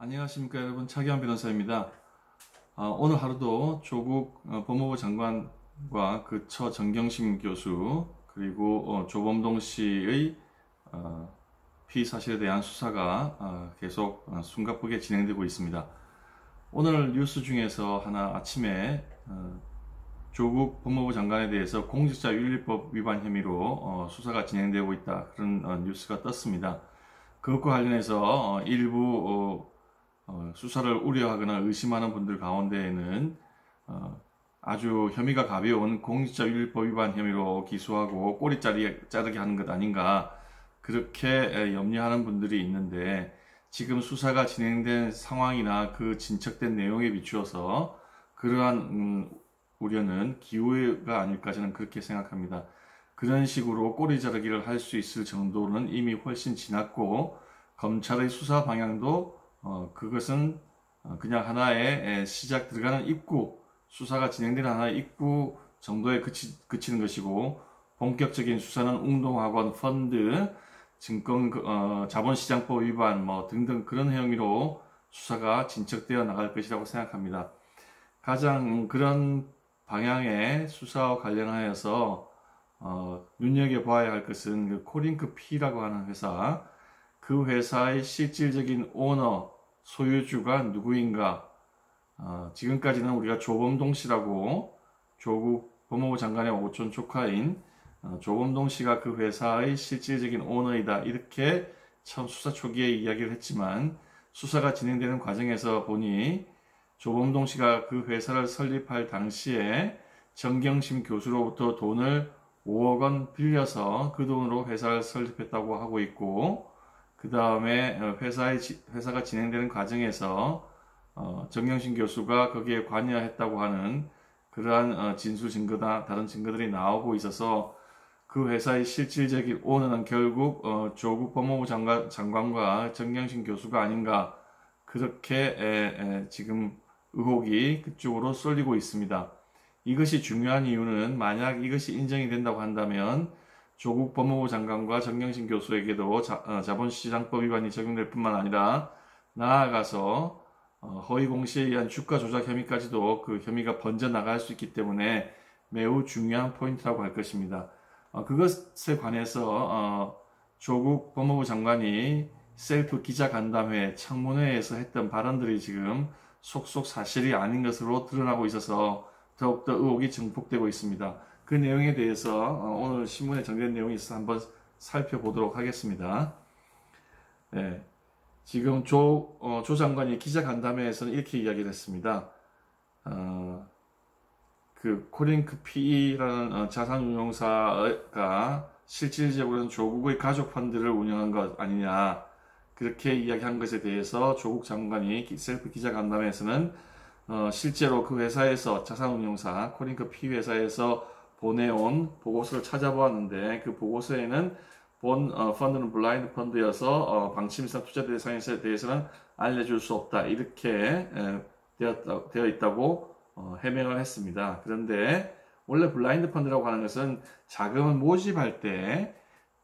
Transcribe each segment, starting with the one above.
안녕하십니까 여러분, 차기환 변호사입니다. 오늘 하루도 조국 법무부 장관과 그 처 정경심 교수 그리고 조범동 씨의 피의 사실에 대한 수사가 계속 숨가쁘게 진행되고 있습니다. 오늘 뉴스 중에서 하나 아침에 조국 법무부 장관에 대해서 공직자윤리법 위반 혐의로 수사가 진행되고 있다, 그런 뉴스가 떴습니다. 그것과 관련해서 일부 수사를 우려하거나 의심하는 분들 가운데에는 아주 혐의가 가벼운 공직자윤리법 위반 혐의로 기소하고 꼬리 자르게 하는 것 아닌가, 그렇게 염려하는 분들이 있는데, 지금 수사가 진행된 상황이나 그 진척된 내용에 비추어서 그러한 우려는 기우가 아닐까, 저는 그렇게 생각합니다. 그런 식으로 꼬리 자르기를 할 수 있을 정도는 이미 훨씬 지났고, 검찰의 수사 방향도 그것은 그냥 하나의 시작, 들어가는 입구, 수사가 진행되는 하나의 입구 정도에 그치는 것이고, 본격적인 수사는 운동학원, 펀드, 증권, 자본시장법 위반 등등 그런 혐의로 수사가 진척되어 나갈 것이라고 생각합니다. 가장 그런 방향의 수사와 관련하여서 눈여겨봐야 할 것은 그 코링크 P라고 하는 회사, 그 회사의 실질적인 오너, 소유주가 누구인가. 지금까지는 우리가 조범동 씨라고, 조국 법무부 장관의 오촌 조카인 조범동 씨가 그 회사의 실질적인 오너이다, 이렇게 처음 수사 초기에 이야기를 했지만, 수사가 진행되는 과정에서 보니 조범동 씨가 그 회사를 설립할 당시에 정경심 교수로부터 돈을 5억 원 빌려서 그 돈으로 회사를 설립했다고 하고 있고, 그 다음에 회사가 진행되는 과정에서 정경심 교수가 거기에 관여했다고 하는 그러한 진술 증거나 다른 증거들이 나오고 있어서, 그 회사의 실질적인 오너는 결국 조국 법무부 장관과 정경심 교수가 아닌가, 그렇게 지금 의혹이 그쪽으로 쏠리고 있습니다. 이것이 중요한 이유는, 만약 이것이 인정이 된다고 한다면 조국 법무부 장관과 정경심 교수에게도 자본시장법 위반이 적용될 뿐만 아니라, 나아가서 허위공시에 의한 주가 조작 혐의까지도 그 혐의가 번져나갈 수 있기 때문에 매우 중요한 포인트라고 할 것입니다. 그것에 관해서 조국 법무부 장관이 셀프 기자간담회, 청문회에서 했던 발언들이 지금 속속 사실이 아닌 것으로 드러나고 있어서 더욱더 의혹이 증폭되고 있습니다. 그 내용에 대해서 오늘 신문에 정리된 내용이 있어서 한번 살펴보도록 하겠습니다. 네, 지금 조 장관이 기자간담회에서는 이렇게 이야기를 했습니다. 그 코링크 PE라는 자산운용사가 실질적으로는 조국의 가족 펀드를 운영한 것 아니냐, 그렇게 이야기한 것에 대해서 조국 장관이 셀프 기자간담회에서는 실제로 그 회사에서, 자산운용사 코링크 PE 회사에서 보내온 보고서를 찾아보았는데, 그 보고서에는 본 펀드는 블라인드 펀드여서 방침이상 투자 대상에 대해서는 알려줄 수 없다, 이렇게 되어 있다고 해명을 했습니다. 그런데 원래 블라인드 펀드라고 하는 것은 자금을 모집할 때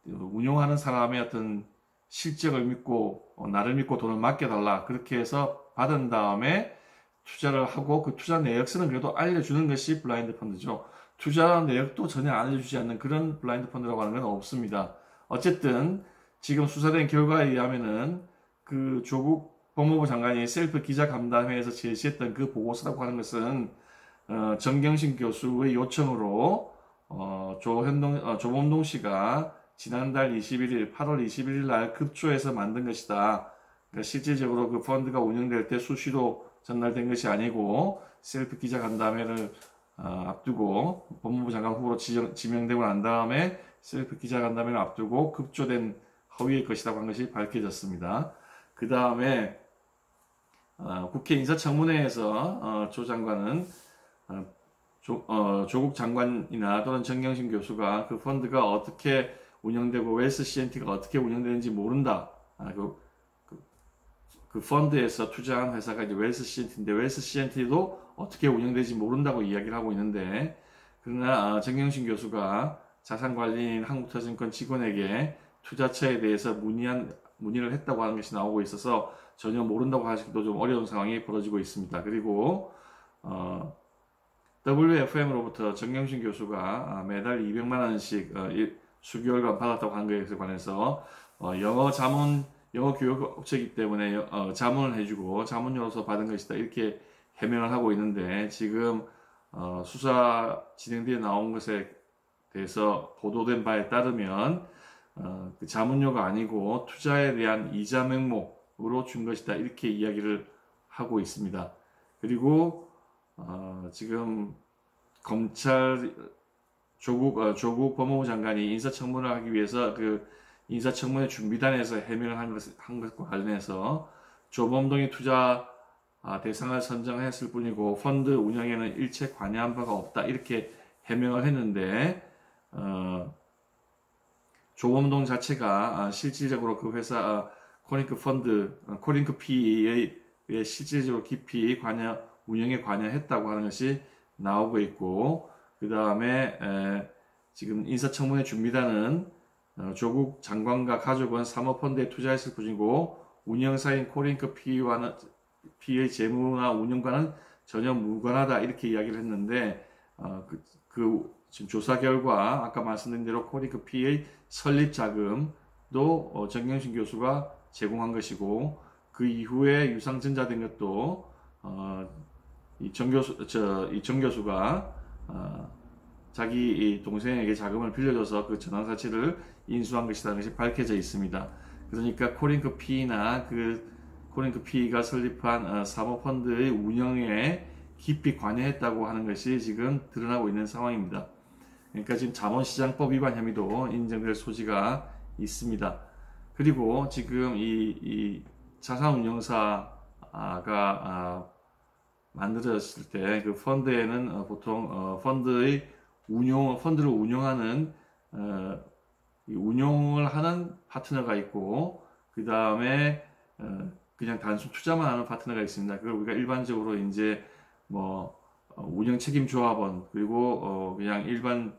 운용하는 사람의 어떤 실적을 믿고, 나를 믿고 돈을 맡겨달라, 그렇게 해서 받은 다음에 투자를 하고, 그 투자 내역서는 그래도 알려주는 것이 블라인드 펀드죠. 투자 내역도 전혀 알려주지 않는 그런 블라인드 펀드라고 하는 건 없습니다. 어쨌든 지금 수사된 결과에 의하면은 그 조국 법무부 장관이 셀프 기자간담회에서 제시했던 그 보고서라고 하는 것은 정경심 교수의 요청으로 조범동 씨가 지난달 21일, 8월 21일 날 급조해서 만든 것이다. 그러니까 실질적으로 그 펀드가 운영될 때 수시로 전달된 것이 아니고, 셀프 기자간담회를 앞두고 법무부 장관 후보로 지명되고 난 다음에 셀프 기자간담회를 앞두고 급조된 허위의 것이라고 한 것이 밝혀졌습니다. 그 다음에 국회 인사청문회에서 조 장관은 조국 장관이나 또는 정경심 교수가 그 펀드가 어떻게 운영되고 웰스 CNT가 어떻게 운영되는지 모른다. 그 펀드에서 투자한 회사가 이제 웰스 CNT인데, 웰스 CNT도 어떻게 운영되는지 모른다고 이야기를 하고 있는데, 그러나 정경심 교수가 자산관리인 한국투자증권 직원에게 투자처에 대해서 문의한 문의를 했다고 하는 것이 나오고 있어서 전혀 모른다고 하시기도 좀 어려운 상황이 벌어지고 있습니다. 그리고 WFM으로부터 정경심 교수가 매달 200만 원씩 수개월간 받았다고 하는 것에 관해서 영어 교육 업체이기 때문에 자문을 해주고 자문료로서 받은 것이다 이렇게 해명을 하고 있는데, 지금 수사 진행되어 나온 것에 대해서 보도된 바에 따르면 그 자문료가 아니고 투자에 대한 이자 명목으로 준 것이다 이렇게 이야기를 하고 있습니다. 그리고 지금 검찰 조국 법무부 장관이 인사청문을 하기 위해서 그 인사청문회 준비단에서 해명을 한 것과 관련해서 조범동이 투자 대상을 선정했을 뿐이고 펀드 운영에는 일체 관여한 바가 없다 이렇게 해명을 했는데, 조범동 자체가 실질적으로 그 회사 코링크 PE의 실질적으로 깊이 운영에 관여했다고 하는 것이 나오고 있고, 그 다음에 지금 인사청문회 준비단은 조국 장관과 가족은 사모펀드에 투자했을 뿐이고 운영사인 코링크 PE의 재무나 운영과는 전혀 무관하다 이렇게 이야기를 했는데, 지금 조사 결과 아까 말씀드린 대로 코링크 PE의 설립 자금도 정경심 교수가 제공한 것이고, 그 이후에 유상증자 된 것도 이 정 교수가 자기 동생에게 자금을 빌려줘서 그 전환사채를 인수한 것이라는 것이 밝혀져 있습니다. 그러니까 코링크 PE가 설립한 사모펀드의 운영에 깊이 관여했다고 하는 것이 지금 드러나고 있는 상황입니다. 그러니까 지금 자본시장법 위반 혐의도 인정될 소지가 있습니다. 그리고 지금 이 자산운용사가 만들어졌을 때 그 펀드에는 보통 펀드를 운영하는 운용을 하는 파트너가 있고, 그 다음에 그냥 단순 투자만 하는 파트너가 있습니다. 그걸 우리가 일반적으로 이제 운영 책임 조합원, 그리고 그냥 일반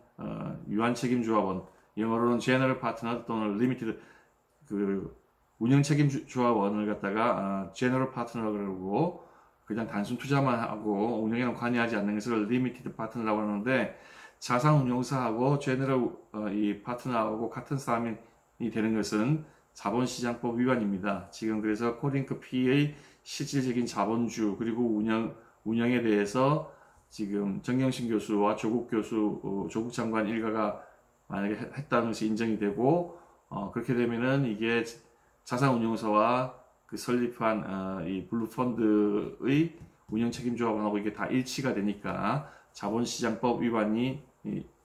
유한 책임 조합원, 영어로는 제너럴 파트너 또는 리미티드 운영 책임 조합원을 갖다가 제너럴 파트너라고 그러고, 그냥 단순 투자만 하고 운영에는 관여하지 않는 것을 리미티드 파트너라고 하는데, 자산운용사하고 제너럴 이 파트너하고 같은 사람이 되는 것은 자본시장법 위반입니다. 지금 그래서 코링크 PE의 실질적인 자본주 그리고 운영에 대해서 지금 정경심 교수와 조국 장관 일가가 만약에 했다는 것이 인정이 되고, 그렇게 되면은 이게 자산운용사와 그 설립한 이 블루펀드의 운영책임조합원하고 이게 다 일치가 되니까 자본시장법 위반이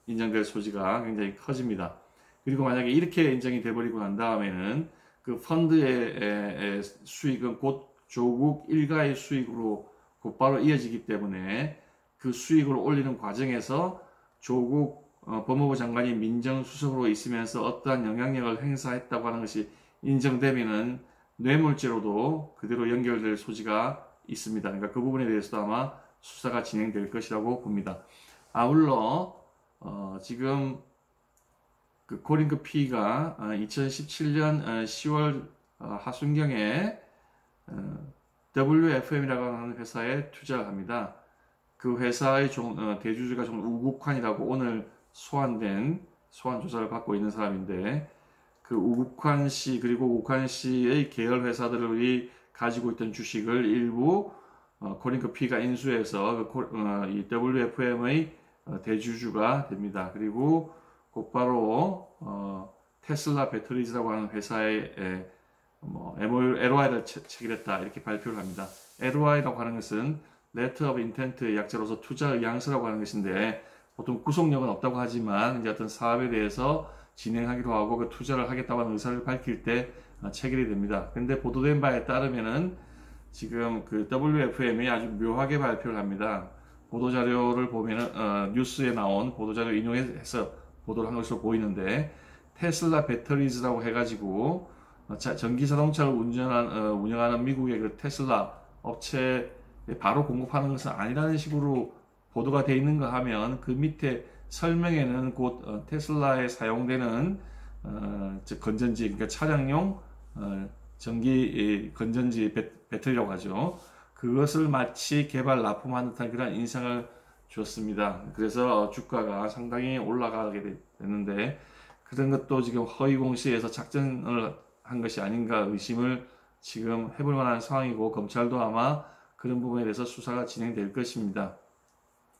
인정될 소지가 굉장히 커집니다. 그리고 만약에 이렇게 인정이 돼버리고 난 다음에는 그 펀드의 수익은 곧 조국 일가의 수익으로 곧바로 이어지기 때문에 그 수익을 올리는 과정에서 조국 법무부 장관이 민정수석으로 있으면서 어떠한 영향력을 행사했다고 하는 것이 인정되면은 뇌물죄로도 그대로 연결될 소지가 있습니다. 그러니까 그 부분에 대해서도 아마 수사가 진행될 것이라고 봅니다. 아울러 지금 그 코링크 PE가 2017년 10월 하순경에 WFM이라고 하는 회사에 투자를 합니다. 그 회사의 대주주가 좀 우국환이라고 오늘 소환 조사를 받고 있는 사람인데, 그 우국환 씨 그리고 우국환 씨의 계열 회사들이 가지고 있던 주식을 일부 코링크 PE가 인수해서 이 WFM의 대주주가 됩니다. 그리고 곧바로 테슬라 배터리즈라고 하는 회사에 LOI를 체결했다 이렇게 발표를 합니다. LOI라고 하는 것은 Letter of Intent의 약자로서 투자 의향서라고 하는 것인데, 보통 구속력은 없다고 하지만 이제 어떤 사업에 대해서 진행하기로 하고 그 투자를 하겠다고 하는 의사를 밝힐 때 체결이 됩니다. 근데 보도된 바에 따르면은 지금 그 WFM이 아주 묘하게 발표를 합니다. 보도자료를 보면은 뉴스에 나온 보도자료 인용해서 보도를 한 것으로 보이는데, 테슬라 배터리즈라고 해가지고 전기 자동차를 운영하는 미국의 그 테슬라 업체에 바로 공급하는 것은 아니라는 식으로 보도가 되어 있는가 하면, 그 밑에 설명에는 곧 테슬라에 사용되는 건전지, 그러니까 차량용 전기 건전지 배터리라고 하죠. 그것을 마치 개발 납품한 듯한 그런 인상을 주었습니다. 그래서 주가가 상당히 올라가게 됐는데 그런 것도 지금 허위 공시에서 작전을 한 것이 아닌가 의심을 지금 해볼 만한 상황이고 검찰도 아마 그런 부분에 대해서 수사가 진행될 것입니다.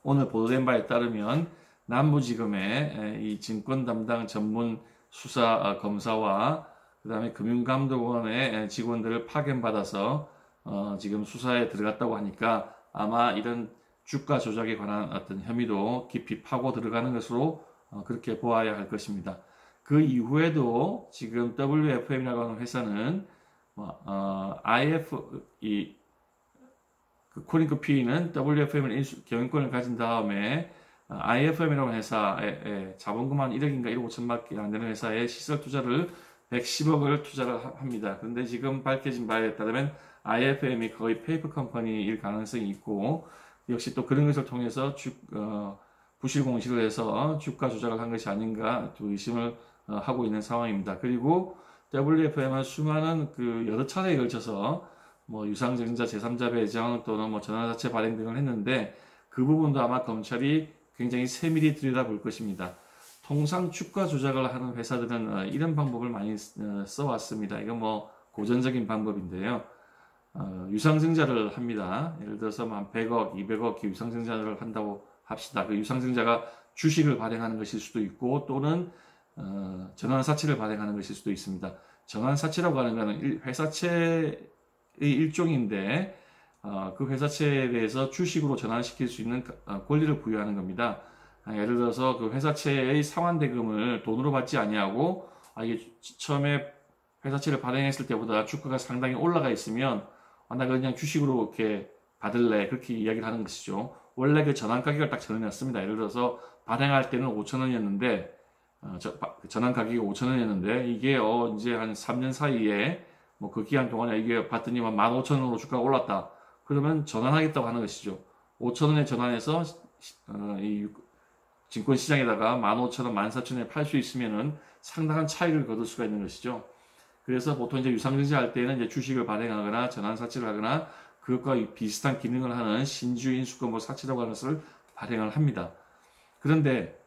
오늘 보도된 바에 따르면 남부지검의 이 증권 담당 전문 수사 검사와 그 다음에 금융감독원의 직원들을 파견받아서 지금 수사에 들어갔다고 하니까 아마 이런 주가 조작에 관한 어떤 혐의도 깊이 파고 들어가는 것으로 그렇게 보아야 할 것입니다. 그 이후에도 지금 WFM이라고 하는 회사는 코링크P는 WFM을 경영권을 가진 다음에 IFM이라고 하는 회사에 자본금 한 1억인가 1억 5천밖에 안 되는 회사에 시설 투자를 110억을 투자를 합니다. 그런데 지금 밝혀진 바에 따르면 IFM이 거의 페이퍼 컴퍼니일 가능성이 있고 역시 또 그런 것을 통해서 부실 공시를 해서 주가 조작을 한 것이 아닌가 또 의심을 하고 있는 상황입니다. 그리고 WFM은 수많은 여러 차례에 걸쳐서 유상증자 제3자 배정 또는 전환사채 발행 등을 했는데 그 부분도 아마 검찰이 굉장히 세밀히 들여다볼 것입니다. 통상 주가 조작을 하는 회사들은 이런 방법을 많이 써왔습니다. 이건 고전적인 방법인데요. 유상증자를 합니다. 예를 들어서 한 100억, 200억 유상증자를 한다고 합시다. 그 유상증자가 주식을 발행하는 것일 수도 있고 또는 전환사채를 발행하는 것일 수도 있습니다. 전환사채라고 하는 것은 회사채의 일종인데 그 회사채에 대해서 주식으로 전환시킬 수 있는 권리를 부여하는 겁니다. 예를 들어서 그 회사채의 상환대금을 돈으로 받지 아니하고 이게 처음에 회사채를 발행했을 때보다 주가가 상당히 올라가 있으면 나 그냥 주식으로 이렇게 받을래 그렇게 이야기를 하는 것이죠. 원래 그 전환 가격을 딱 정해놨습니다. 예를 들어서 발행할 때는 5,000원이었는데 전환 가격이 5,000원이었는데 이게 이제 한 3년 사이에 그 기간 동안에 이게 봤더니 15,000원으로 주가가 올랐다. 그러면 전환하겠다고 하는 것이죠. 5,000원에 전환해서 이 증권시장에다가 15,000원, 14,000원에 팔 수 있으면은 상당한 차익을 거둘 수가 있는 것이죠. 그래서 보통 이제 유상증자 할 때는 이제 주식을 발행하거나 전환사채를 하거나 그것과 비슷한 기능을 하는 신주인수권 사채라고 하는 것을 발행을 합니다. 그런데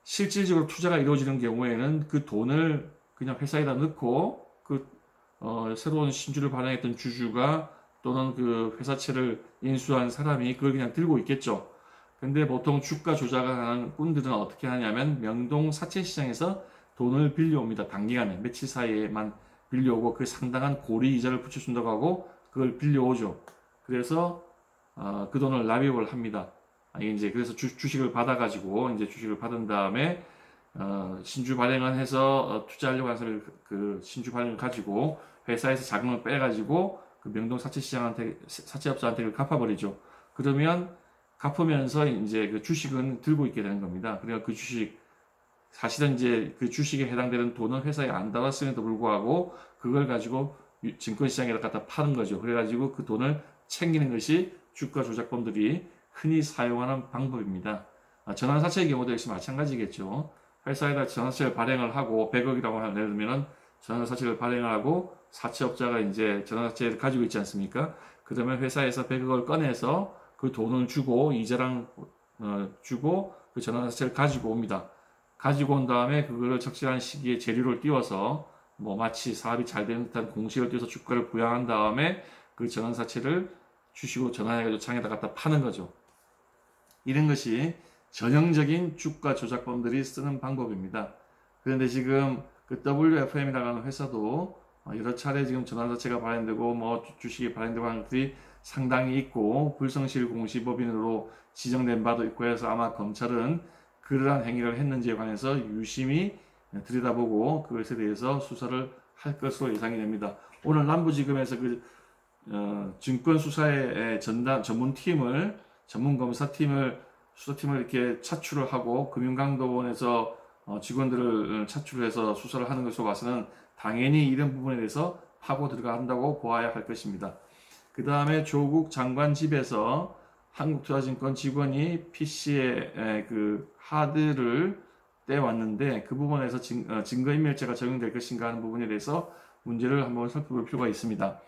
실질적으로 투자가 이루어지는 경우에는 그 돈을 그냥 회사에다 넣고 새로운 신주를 발행했던 주주가 또는 그 회사채를 인수한 사람이 그걸 그냥 들고 있겠죠. 근데 보통 주가 조작을 하는 꾼들은 어떻게 하냐면 명동 사채 시장에서 돈을 빌려옵니다. 단기간에 며칠 사이에만 빌려오고 그 상당한 고리 이자를 붙여준다고 하고 그걸 빌려오죠. 그래서 그 돈을 납입을 합니다. 이제 그래서 주식을 받아가지고 이제 주식을 받은 다음에 신주 발행을 해서 투자하려고 하는 사람이 그 신주 발행을 가지고 회사에서 자금을 빼가지고 그 명동 사채시장한테 사채업자한테 그걸 갚아버리죠. 그러면 갚으면서 이제 그 주식은 들고 있게 되는 겁니다. 그러니까 그 주식 사실은 이제 그 주식에 해당되는 돈은 회사에 안 달았음에도 불구하고 그걸 가지고 증권시장에 갖다 파는 거죠. 그래가지고 그 돈을 챙기는 것이 주가 조작범들이 흔히 사용하는 방법입니다. 전환사채의 경우도 역시 마찬가지겠죠. 회사에다 전환사채를 발행을 하고 100억이라고 하면 예를 들면 전환사채를 발행을 하고 사채업자가 이제 전환사채를 가지고 있지 않습니까? 그러면 회사에서 100억을 꺼내서 그 돈을 주고 이자랑 주고 그 전환사채를 가지고 옵니다. 가지고 온 다음에 그거를 적절한 시기에 재료를 띄워서 마치 사업이 잘 되는 듯한 공식을 띄워서 주가를 부양한 다음에 그 전환사채를 주식으로 전환해가지고 장에다 갖다 파는 거죠. 이런 것이 전형적인 주가 조작범들이 쓰는 방법입니다. 그런데 지금 그 WFM이라고 하는 회사도 여러 차례 지금 전환사채가 발행되고 주식이 발행되고 하는 것들이 상당히 있고 불성실 공시법인으로 지정된 바도 있고 해서 아마 검찰은 그러한 행위를 했는지에 관해서 유심히 들여다보고 그것에 대해서 수사를 할 것으로 예상이 됩니다. 오늘 남부지검에서 증권수사의 전문팀을 수사팀을 이렇게 차출을 하고 금융감독원에서 직원들을 차출해서 수사를 하는 것으로 봐서는 당연히 이런 부분에 대해서 파고 들어간다고 보아야 할 것입니다. 그 다음에 조국 장관 집에서 한국투자증권 직원이 PC에 그 하드를 떼왔는데 그 부분에서 증거인멸죄가 적용될 것인가 하는 부분에 대해서 문제를 한번 살펴볼 필요가 있습니다.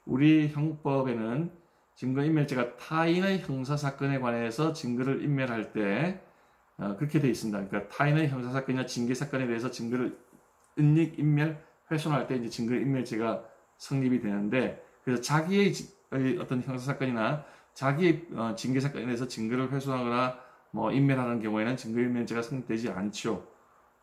우리 형법에는 증거인멸죄가 타인의 형사사건에 관해서 증거를 인멸할 때 그렇게 되어 있습니다. 그러니까 타인의 형사사건이나 징계사건에 대해서 증거를 은닉, 인멸, 훼손할 때 이제 증거인멸죄가 성립이 되는데, 그래서 자기의 어떤 형사사건이나 자기의 징계사건에 대해서 증거를 훼손하거나 뭐 인멸하는 경우에는 증거인멸죄가 성립되지 않죠.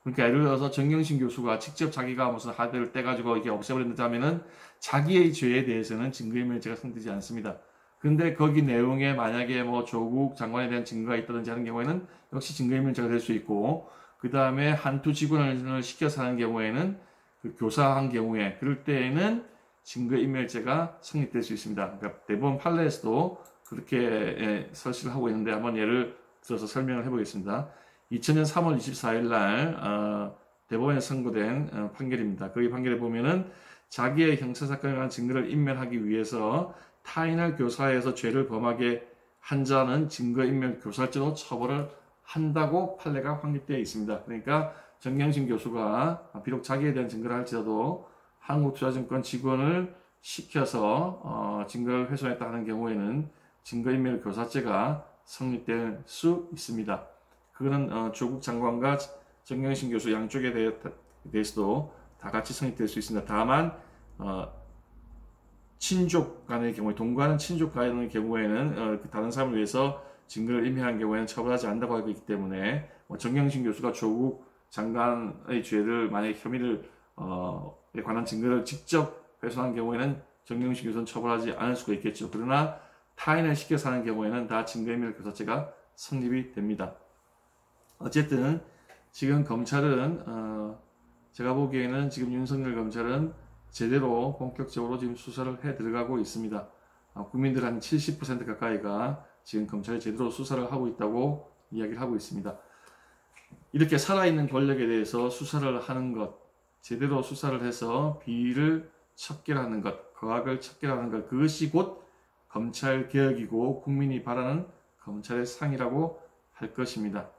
그러니까 예를 들어서 정경심 교수가 직접 자기가 무슨 하드를 떼가지고 이게 없애버린다면은 자기의 죄에 대해서는 증거인멸죄가 성립되지 않습니다. 근데 거기 내용에 만약에 뭐 조국 장관에 대한 증거가 있다든지 하는 경우에는 역시 증거인멸죄가 될 수 있고, 그 다음에 한투 직원을 시켜서 하는 경우에는 그 교사한 경우에 그럴 때에는 증거인멸죄가 성립될 수 있습니다. 그러니까 대법원 판례에서도 그렇게 설치를 하고 있는데 한번 예를 들어서 설명을 해보겠습니다. 2000년 3월 24일 날 대법원에 선고된 판결입니다. 거기 판결에 보면은 자기의 형사사건에 관한 증거를 인멸하기 위해서 타인을 교사해서 죄를 범하게 한 자는 증거인멸 교사죄로 처벌을 한다고 판례가 확립되어 있습니다. 그러니까 정경심 교수가 비록 자기에 대한 증거를 할지라도 한국투자증권 직원을 시켜서 증거를 훼손했다 하는 경우에는 증거인멸 교사죄가 성립될 수 있습니다. 그거는 조국 장관과 정경심 교수 양쪽에 대해서도 다 같이 성립될 수 있습니다. 다만 친족 간의 경우에, 동거하는 친족 간의 경우에는 다른 사람을 위해서 증거를 인멸한 경우에는 처벌하지 않는다고 하고 있기 때문에 정경심 교수가 조국 장관의 죄를 만약에 혐의를 관한 증거를 직접 훼손한 경우에는 정경심 교수는 처벌하지 않을 수가 있겠죠. 그러나 타인을 시켜서 하는 경우에는 다 증거인멸 교사죄가 성립이 됩니다. 어쨌든 지금 검찰은 제가 보기에는 지금 윤석열 검찰은 제대로 본격적으로 지금 수사를 해 들어가고 있습니다. 국민들 한 70% 가까이가 지금 검찰이 제대로 수사를 하고 있다고 이야기를 하고 있습니다. 이렇게 살아있는 권력에 대해서 수사를 하는 것, 제대로 수사를 해서 비리를 척결하는 것, 거악을 척결하는 것, 그것이 곧 검찰 개혁이고 국민이 바라는 검찰의 상이라고 할 것입니다.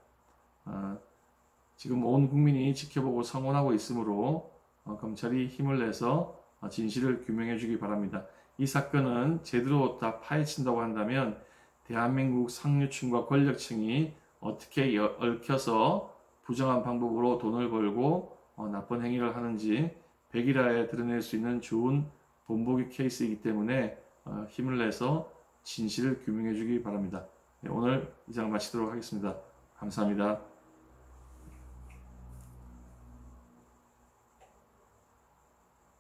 지금 온 국민이 지켜보고 성원하고 있으므로 검찰이 힘을 내서 진실을 규명해 주기 바랍니다. 이 사건은 제대로 다 파헤친다고 한다면 대한민국 상류층과 권력층이 어떻게 얽혀서 부정한 방법으로 돈을 벌고 나쁜 행위를 하는지 백일하에 드러낼 수 있는 좋은 본보기 케이스이기 때문에 힘을 내서 진실을 규명해 주기 바랍니다. 네, 오늘 이상 마치도록 하겠습니다. 감사합니다.